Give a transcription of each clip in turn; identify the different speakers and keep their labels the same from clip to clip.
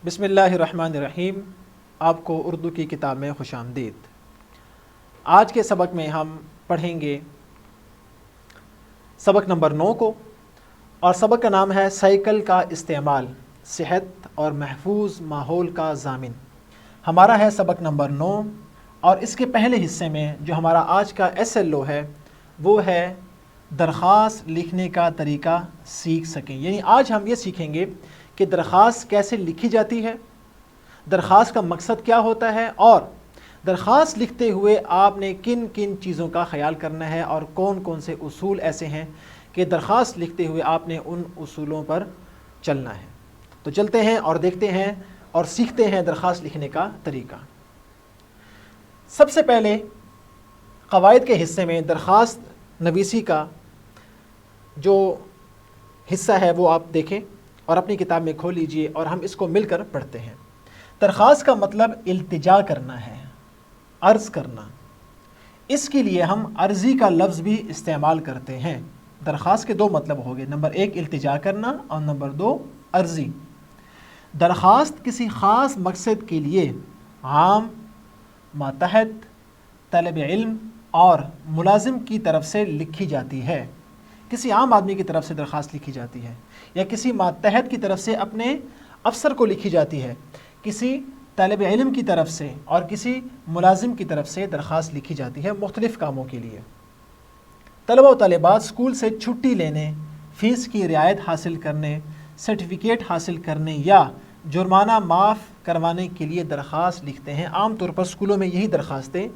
Speaker 1: بسم اللہ الرحمن الرحیم۔ آپ کو اردو کی کتاب میں خوش آمدید۔ آج کے سبق میں ہم پڑھیں گے سبق نمبر 9 کو، اور سبق کا نام ہے سائیکل کا استعمال صحت اور محفوظ ماحول کا ضامن۔ ہمارا ہے سبق نمبر 9، اور اس کے پہلے حصے میں جو ہمارا آج کا SLO ہے وہ ہے درخواست لکھنے کا طریقہ سیکھ سکیں۔ یعنی آج ہم یہ سیکھیں گے کہ درخواست کیسے لکھی جاتی ہے، درخواست کا مقصد کیا ہوتا ہے، اور درخواست لکھتے ہوئے آپ نے کن کن چیزوں کا خیال کرنا ہے، اور کون کون سے اصول ایسے ہیں کہ درخواست لکھتے ہوئے آپ نے ان اصولوں پر چلنا ہے۔ تو چلتے ہیں اور دیکھتے ہیں اور سیکھتے ہیں درخواست لکھنے کا طریقہ۔ سب سے پہلے قواعد کے حصے میں درخواست نویسی کا جو حصہ ہے وہ آپ دیکھیں اور اپنی کتاب میں کھول لیجئے، اور ہم اس کو مل کر پڑھتے ہیں۔ درخواست کا مطلب التجا کرنا ہے، عرض کرنا۔ اس کے لیے ہم عرضی کا لفظ بھی استعمال کرتے ہیں۔ درخواست کے 2 مطلب ہو گئے، نمبر 1 التجا کرنا اور نمبر 2 عرضی۔ درخواست کسی خاص مقصد کے لیے عام، ماتحت، طالب علم اور ملازم کی طرف سے لکھی جاتی ہے۔ کسی عام آدمی کی طرف سے درخواست لکھی جاتی ہے، یا کسی ماتحت کی طرف سے اپنے افسر کو لکھی جاتی ہے، کسی طالب علم کی طرف سے اور کسی ملازم کی طرف سے درخواست لکھی جاتی ہے مختلف کاموں کے لیے۔ طلبہ و طالبات اسکول سے چھٹی لینے، فیس کی رعایت حاصل کرنے، سرٹیفکیٹ حاصل کرنے یا جرمانہ معاف کروانے کے لیے درخواست لکھتے ہیں۔ عام طور پر اسکولوں میں یہی درخواستیں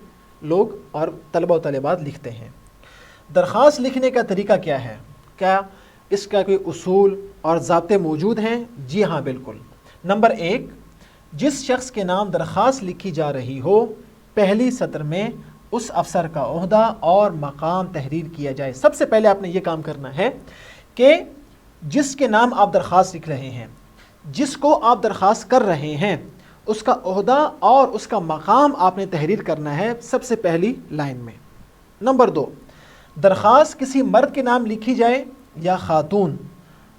Speaker 1: لوگ اور طلبہ و طالبات لکھتے ہیں۔ درخواست لکھنے کا طریقہ کیا ہے؟ کیا اس کا کوئی اصول اور ضابطے موجود ہیں؟ جی ہاں، بالکل۔ نمبر 1، جس شخص کے نام درخواست لکھی جا رہی ہو، پہلی سطر میں اس افسر کا عہدہ اور مقام تحریر کیا جائے۔ سب سے پہلے آپ نے یہ کام کرنا ہے کہ جس کے نام آپ درخواست لکھ رہے ہیں، جس کو آپ درخواست کر رہے ہیں، اس کا عہدہ اور اس کا مقام آپ نے تحریر کرنا ہے سب سے پہلی لائن میں۔ نمبر 2، درخواست کسی مرد کے نام لکھی جائے یا خاتون،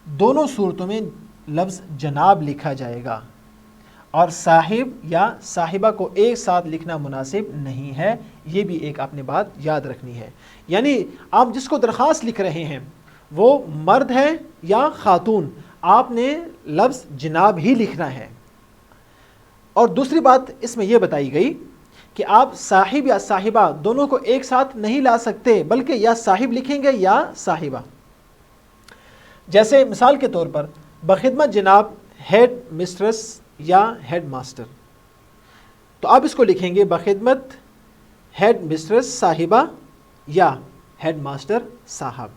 Speaker 1: دونوں صورتوں میں لفظ جناب لکھا جائے گا، اور صاحب یا صاحبہ کو ایک ساتھ لکھنا مناسب نہیں ہے۔ یہ بھی ایک آپ نے بات یاد رکھنی ہے۔ یعنی آپ جس کو درخواست لکھ رہے ہیں وہ مرد ہے یا خاتون، آپ نے لفظ جناب ہی لکھنا ہے۔ اور دوسری بات اس میں یہ بتائی گئی کہ آپ صاحب یا صاحبہ دونوں کو ایک ساتھ نہیں لا سکتے، بلکہ یا صاحب لکھیں گے یا صاحبہ۔ جیسے مثال کے طور پر بخدمت جناب ہیڈ مسٹرس یا ہیڈ ماسٹر، تو آپ اس کو لکھیں گے بخدمت ہیڈ مسٹرس صاحبہ یا ہیڈ ماسٹر صاحب۔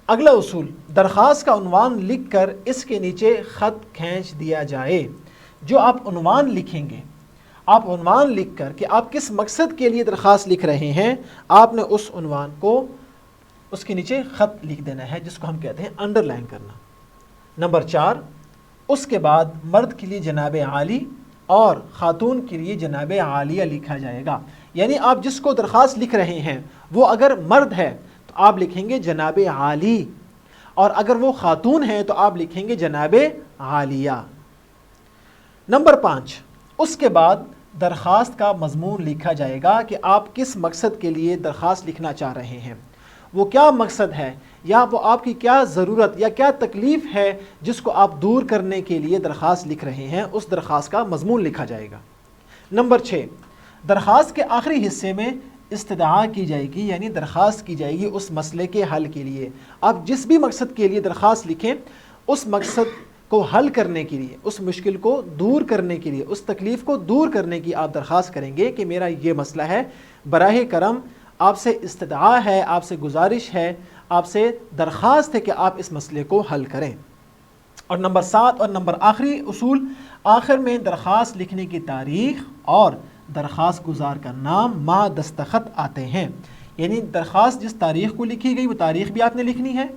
Speaker 1: اگلا اصول، درخواست کا عنوان لکھ کر اس کے نیچے خط کھینچ دیا جائے۔ جو آپ عنوان لکھیں گے، آپ عنوان لکھ کر کہ آپ کس مقصد کے لیے درخواست لکھ رہے ہیں، آپ نے اس عنوان کو اس کے نیچے خط لکھ دینا ہے، جس کو ہم کہتے ہیں انڈر لائن کرنا۔ نمبر 4، اس کے بعد مرد کے لیے جناب عالی اور خاتون کے لیے جناب عالیہ لکھا جائے گا۔ یعنی آپ جس کو درخواست لکھ رہے ہیں وہ اگر مرد ہے تو آپ لکھیں گے جناب عالی، اور اگر وہ خاتون ہے تو آپ لکھیں گے جناب عالیہ۔ نمبر 5، اس کے بعد درخواست کا مضمون لکھا جائے گا کہ آپ کس مقصد کے لیے درخواست لکھنا چاہ رہے ہیں، وہ کیا مقصد ہے، یا وہ آپ کی کیا ضرورت یا کیا تکلیف ہے جس کو آپ دور کرنے کے لیے درخواست لکھ رہے ہیں، اس درخواست کا مضمون لکھا جائے گا۔ نمبر 6، درخواست کے آخری حصے میں استدعا کی جائے گی، یعنی درخواست کی جائے گی اس مسئلے کے حل کے لیے۔ آپ جس بھی مقصد کے لیے درخواست لکھیں، اس مقصد کو حل کرنے کے لیے، اس مشکل کو دور کرنے کے لیے، اس تکلیف کو دور کرنے کی آپ درخواست کریں گے کہ میرا یہ مسئلہ ہے، براہ کرم آپ سے استدعا ہے، آپ سے گزارش ہے، آپ سے درخواست ہے کہ آپ اس مسئلے کو حل کریں۔ اور نمبر 7 اور نمبر آخری اصول، آخر میں درخواست لکھنے کی تاریخ اور درخواست گزار کا نام ما دستخط آتے ہیں۔ یعنی درخواست جس تاریخ کو لکھی گئی وہ تاریخ بھی آپ نے لکھنی ہے،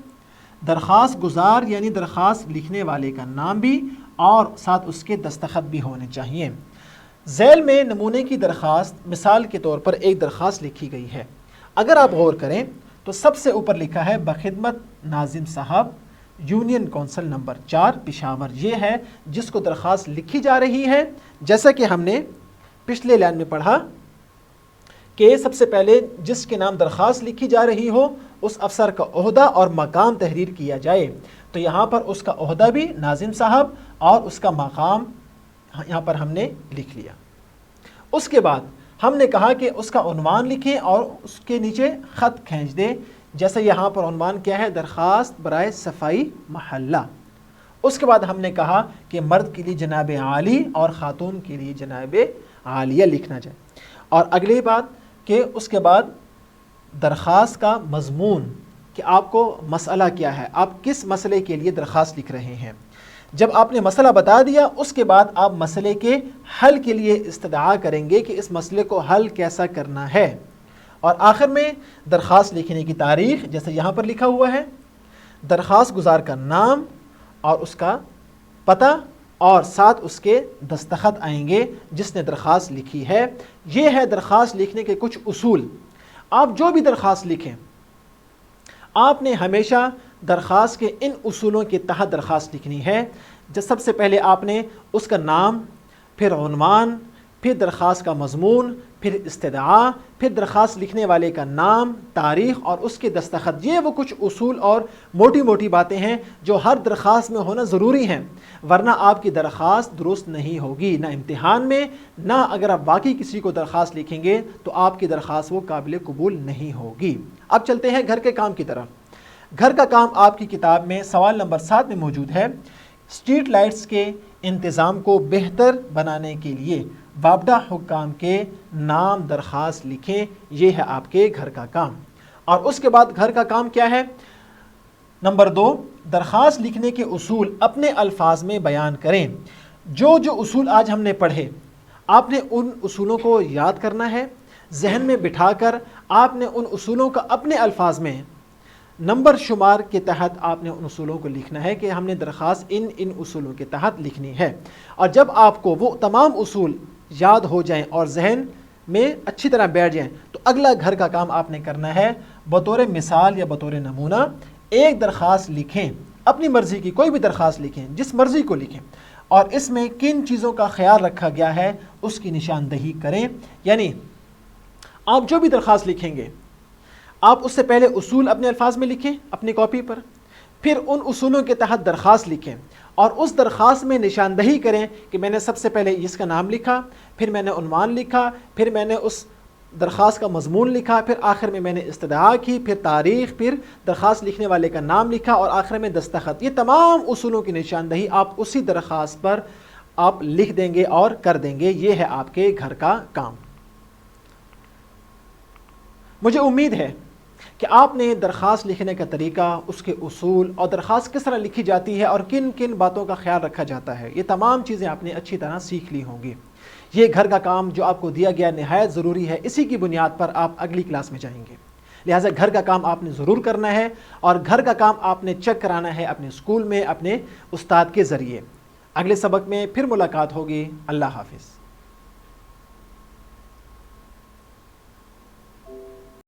Speaker 1: درخواست گزار یعنی درخواست لکھنے والے کا نام بھی، اور ساتھ اس کے دستخط بھی ہونے چاہیے۔ ذیل میں نمونے کی درخواست مثال کے طور پر ایک درخواست لکھی گئی ہے۔ اگر آپ غور کریں تو سب سے اوپر لکھا ہے بخدمت ناظم صاحب یونین کونسل نمبر 4 پشاور، یہ ہے جس کو درخواست لکھی جا رہی ہے۔ جیسا کہ ہم نے پچھلے لائن میں پڑھا کہ سب سے پہلے جس کے نام درخواست لکھی جا رہی ہو اس افسر کا عہدہ اور مقام تحریر کیا جائے، تو یہاں پر اس کا عہدہ بھی ناظم صاحب اور اس کا مقام یہاں پر ہم نے لکھ لیا۔ اس کے بعد ہم نے کہا کہ اس کا عنوان لکھیں اور اس کے نیچے خط کھینچ دیں، جیسے یہاں پر عنوان کیا ہے، درخواست برائے صفائی محلہ۔ اس کے بعد ہم نے کہا کہ مرد کے لیے جناب عالی اور خاتون کے لیے جناب عالیہ لکھنا جائے۔ اور اگلی بات کہ اس کے بعد درخواست کا مضمون، کہ آپ کو مسئلہ کیا ہے، آپ کس مسئلے کے لیے درخواست لکھ رہے ہیں۔ جب آپ نے مسئلہ بتا دیا اس کے بعد آپ مسئلے کے حل کے لیے استدعا کریں گے کہ اس مسئلے کو حل کیسا کرنا ہے۔ اور آخر میں درخواست لکھنے کی تاریخ، جیسے یہاں پر لکھا ہوا ہے، درخواست گزار کا نام اور اس کا پتہ اور ساتھ اس کے دستخط آئیں گے جس نے درخواست لکھی ہے۔ یہ ہے درخواست لکھنے کے کچھ اصول۔ آپ جو بھی درخواست لکھیں آپ نے ہمیشہ درخواست کے ان اصولوں کے تحت درخواست لکھنی ہے۔ جب سب سے پہلے آپ نے اس کا نام، پھر عنوان، پھر درخواست کا مضمون، پھر استدعا، پھر درخواست لکھنے والے کا نام، تاریخ اور اس کے دستخط۔ یہ وہ کچھ اصول اور موٹی موٹی باتیں ہیں جو ہر درخواست میں ہونا ضروری ہیں، ورنہ آپ کی درخواست درست نہیں ہوگی، نہ امتحان میں، نہ اگر آپ باقی کسی کو درخواست لکھیں گے تو آپ کی درخواست وہ قابل قبول نہیں ہوگی۔ اب چلتے ہیں گھر کے کام کی طرف۔ گھر کا کام آپ کی کتاب میں سوال نمبر 7 میں موجود ہے۔ اسٹریٹ لائٹس کے انتظام کو بہتر بنانے کے لیے وابڈہ حکام کے نام درخواست لکھیں، یہ ہے آپ کے گھر کا کام۔ اور اس کے بعد گھر کا کام کیا ہے؟ نمبر 2، درخواست لکھنے کے اصول اپنے الفاظ میں بیان کریں۔ جو اصول آج ہم نے پڑھے آپ نے ان اصولوں کو یاد کرنا ہے، ذہن میں بٹھا کر آپ نے ان اصولوں کا اپنے الفاظ میں نمبر شمار کے تحت آپ نے ان اصولوں کو لکھنا ہے کہ ہم نے درخواست ان اصولوں کے تحت لکھنی ہے۔ اور جب آپ کو وہ تمام اصول یاد ہو جائیں اور ذہن میں اچھی طرح بیٹھ جائیں تو اگلا گھر کا کام آپ نے کرنا ہے، بطور مثال یا بطور نمونہ ایک درخواست لکھیں، اپنی مرضی کی کوئی بھی درخواست لکھیں، جس مرضی کو لکھیں، اور اس میں کن چیزوں کا خیال رکھا گیا ہے اس کی نشاندہی کریں۔ یعنی آپ جو بھی درخواست لکھیں گے آپ اس سے پہلے اصول اپنے الفاظ میں لکھیں اپنی کاپی پر، پھر ان اصولوں کے تحت درخواست لکھیں اور اس درخواست میں نشاندہی کریں کہ میں نے سب سے پہلے اس کا نام لکھا، پھر میں نے عنوان لکھا، پھر میں نے اس درخواست کا مضمون لکھا، پھر آخر میں میں نے استدعا کی، پھر تاریخ، پھر درخواست لکھنے والے کا نام لکھا اور آخر میں دستخط۔ یہ تمام اصولوں کی نشاندہی آپ اسی درخواست پر آپ لکھ دیں گے اور کر دیں گے۔ یہ ہے آپ کے گھر کا کام۔ مجھے امید ہے کہ آپ نے درخواست لکھنے کا طریقہ، اس کے اصول اور درخواست کس طرح لکھی جاتی ہے اور کن کن باتوں کا خیال رکھا جاتا ہے، یہ تمام چیزیں آپ نے اچھی طرح سیکھ لی ہوں گی۔ یہ گھر کا کام جو آپ کو دیا گیا نہایت ضروری ہے، اسی کی بنیاد پر آپ اگلی کلاس میں جائیں گے، لہٰذا گھر کا کام آپ نے ضرور کرنا ہے اور گھر کا کام آپ نے چیک کرانا ہے اپنے اسکول میں اپنے استاد کے ذریعے۔ اگلے سبق میں پھر ملاقات ہوگی۔ اللہ حافظ۔